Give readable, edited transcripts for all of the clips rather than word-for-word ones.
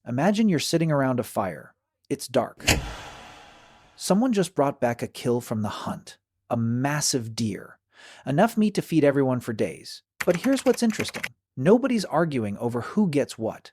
Imagine you're sitting around a fire. It's dark. Someone just brought back a kill from the hunt. A massive deer. Enough meat to feed everyone for days. But here's what's interesting. Nobody's arguing over who gets what.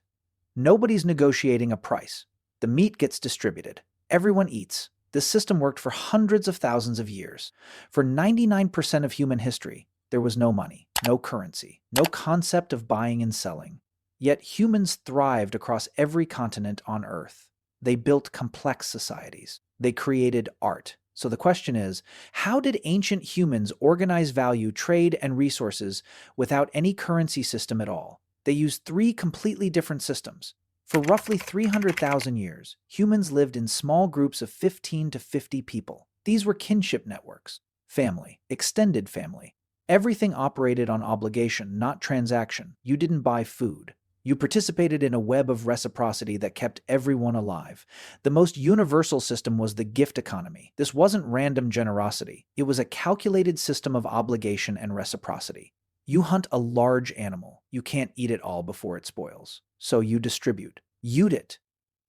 Nobody's negotiating a price. The meat gets distributed. Everyone eats. This system worked for hundreds of thousands of years. For 99% of human history, there was no money, no currency, no concept of buying and selling. Yet humans thrived across every continent on Earth. They built complex societies. They created art. So the question is, how did ancient humans organize value, trade, and resources without any currency system at all? They used three completely different systems. For roughly 300,000 years, humans lived in small groups of 15 to 50 people. These were kinship networks, family, extended family. Everything operated on obligation, not transaction. You didn't buy food. You participated in a web of reciprocity that kept everyone alive. The most universal system was the gift economy. This wasn't random generosity. It was a calculated system of obligation and reciprocity. You hunt a large animal. You can't eat it all before it spoils. So you distribute. Ute it.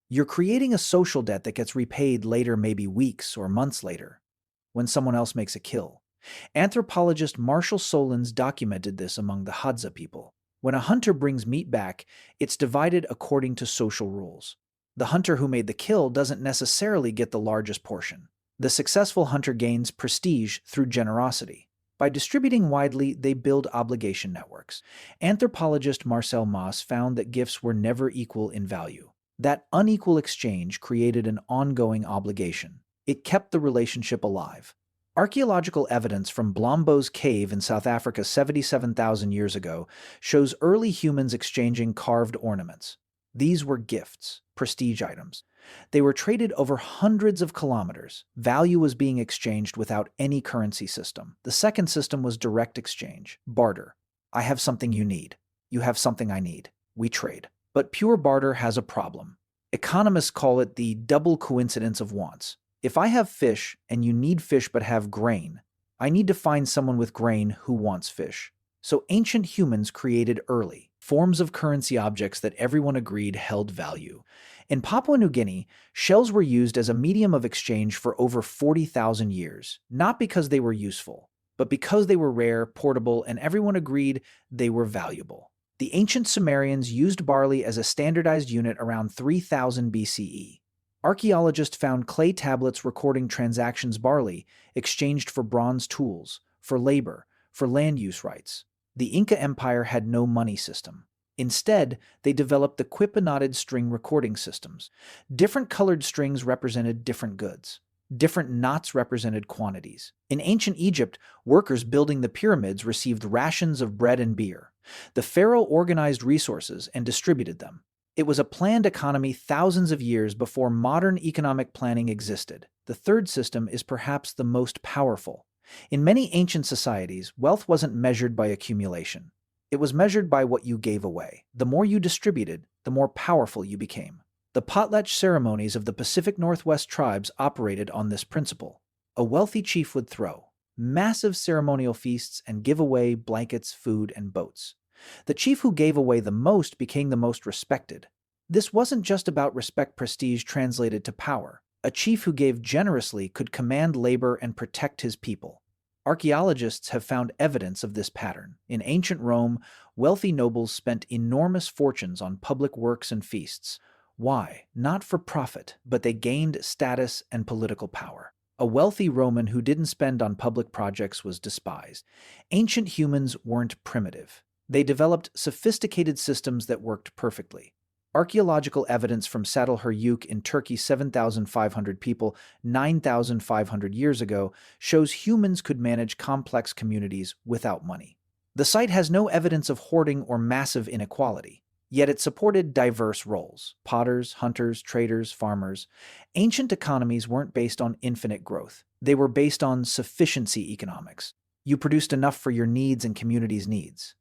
You're creating a social debt that gets repaid later, maybe weeks or months later, when someone else makes a kill. Anthropologist Marshall Sahlins documented this among the Hadza people. When a hunter brings meat back, it's divided according to social rules. The hunter who made the kill doesn't necessarily get the largest portion. The successful hunter gains prestige through generosity. By distributing widely, they build obligation networks. Anthropologist Marcel Mauss found that gifts were never equal in value. That unequal exchange created an ongoing obligation. It kept the relationship alive. Archaeological evidence from Blombo's cave in South Africa 77,000 years ago shows early humans exchanging carved ornaments. These were gifts, prestige items. They were traded over hundreds of kilometers. Value was being exchanged without any currency system. The second system was direct exchange, barter. I have something you need. You have something I need. We trade. But pure barter has a problem. Economists call it the double coincidence of wants. If I have fish and you need fish but have grain, I need to find someone with grain who wants fish. So ancient humans created early forms of currency objects that everyone agreed held value. In Papua New Guinea, shells were used as a medium of exchange for over 40,000 years, not because they were useful, but because they were rare, portable, and everyone agreed they were valuable. The ancient Sumerians used barley as a standardized unit around 3000 BCE. Archaeologists found clay tablets recording transactions barley exchanged for bronze tools, for labor, for land use rights. The Inca Empire had no money system. Instead, they developed the quipa-knotted string recording systems. Different colored strings represented different goods. Different knots represented quantities. In ancient Egypt, workers building the pyramids received rations of bread and beer. The pharaoh organized resources and distributed them. It was a planned economy thousands of years before modern economic planning existed. The third system is perhaps the most powerful. In many ancient societies, wealth wasn't measured by accumulation. It was measured by what you gave away. The more you distributed, the more powerful you became. The potlatch ceremonies of the Pacific Northwest tribes operated on this principle. A wealthy chief would throw massive ceremonial feasts and give away blankets, food, and boats. The chief who gave away the most became the most respected. This wasn't just about respect prestige translated to power. A chief who gave generously could command labor and protect his people. Archaeologists have found evidence of this pattern. In ancient Rome, wealthy nobles spent enormous fortunes on public works and feasts. Why? Not for profit, but they gained status and political power. A wealthy Roman who didn't spend on public projects was despised. Ancient humans weren't primitive. They developed sophisticated systems that worked perfectly. Archaeological evidence from Saddle-Hur-Yuk in Turkey 7,500 people 9,500 years ago shows humans could manage complex communities without money. The site has no evidence of hoarding or massive inequality, yet it supported diverse roles: potters, hunters, traders, farmers. Ancient economies weren't based on infinite growth. They were based on sufficiency economics. You produced enough for your needs and community's needs.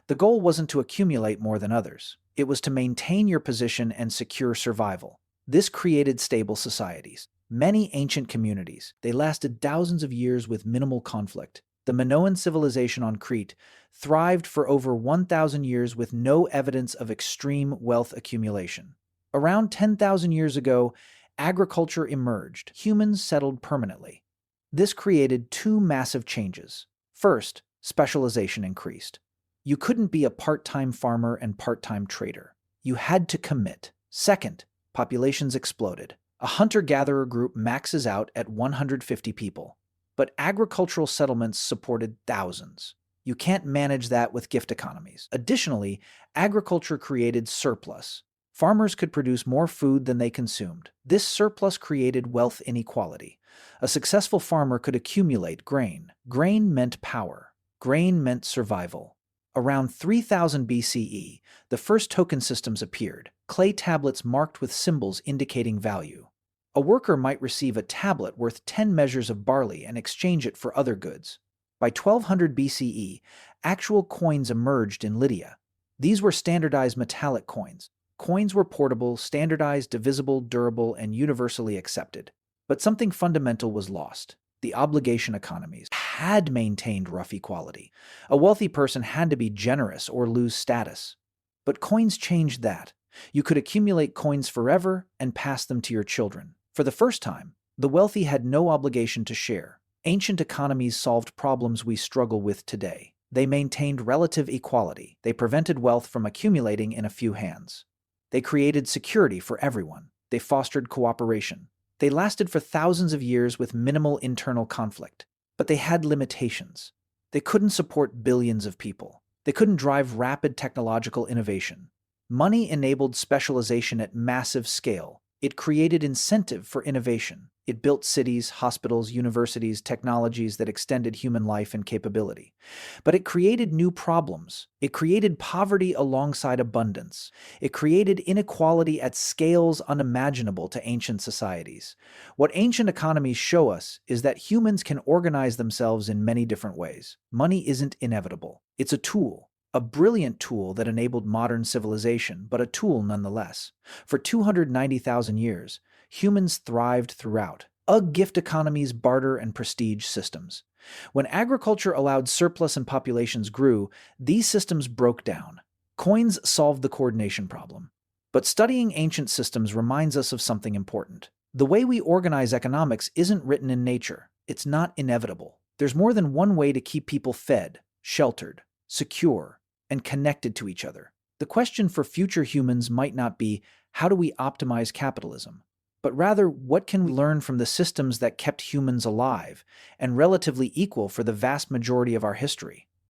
The goal wasn't to accumulate more than others. It was to maintain your position and secure survival. This created stable societies. Many ancient communities, they lasted thousands of years with minimal conflict. The Minoan civilization on Crete thrived for over 1,000 years with no evidence of extreme wealth accumulation. Around 10,000 years ago, agriculture emerged. Humans settled permanently. This created two massive changes. First, specialization increased. You couldn't be a part-time farmer and part-time trader. You had to commit. Second, populations exploded. A hunter-gatherer group maxes out at 150 people. But agricultural settlements supported thousands. You can't manage that with gift economies. Additionally, agriculture created surplus. Farmers could produce more food than they consumed. This surplus created wealth inequality. A successful farmer could accumulate grain. Grain meant power. Grain meant survival. Around 3000 BCE, the first token systems appeared, clay tablets marked with symbols indicating value. A worker might receive a tablet worth 10 measures of barley and exchange it for other goods. By 1200 BCE, actual coins emerged in Lydia. These were standardized metallic coins. Coins were portable, standardized, divisible, durable, and universally accepted. But something fundamental was lost. The obligation economies had maintained rough equality. A wealthy person had to be generous or lose status. But coins changed that. You could accumulate coins forever and pass them to your children. For the first time, the wealthy had no obligation to share. Ancient economies solved problems we struggle with today. They maintained relative equality. They prevented wealth from accumulating in a few hands. They created security for everyone. They fostered cooperation. They lasted for thousands of years with minimal internal conflict. But they had limitations. They couldn't support billions of people. They couldn't drive rapid technological innovation. Money enabled specialization at massive scale. It created incentive for innovation. It built cities, hospitals, universities, technologies that extended human life and capability. But it created new problems. It created poverty alongside abundance. It created inequality at scales unimaginable to ancient societies. What ancient economies show us is that humans can organize themselves in many different ways. Money isn't inevitable. It's a tool. A brilliant tool that enabled modern civilization, but a tool nonetheless. For 290,000 years, humans thrived throughout. Gift economies, barter, and prestige systems. When agriculture allowed surplus and populations grew, these systems broke down. Coins solved the coordination problem. But studying ancient systems reminds us of something important. The way we organize economics isn't written in nature. It's not inevitable. There's more than one way to keep people fed, sheltered, secure, and connected to each other. The question for future humans might not be, how do we optimize capitalism? But rather, what can we learn from the systems that kept humans alive and relatively equal for the vast majority of our history?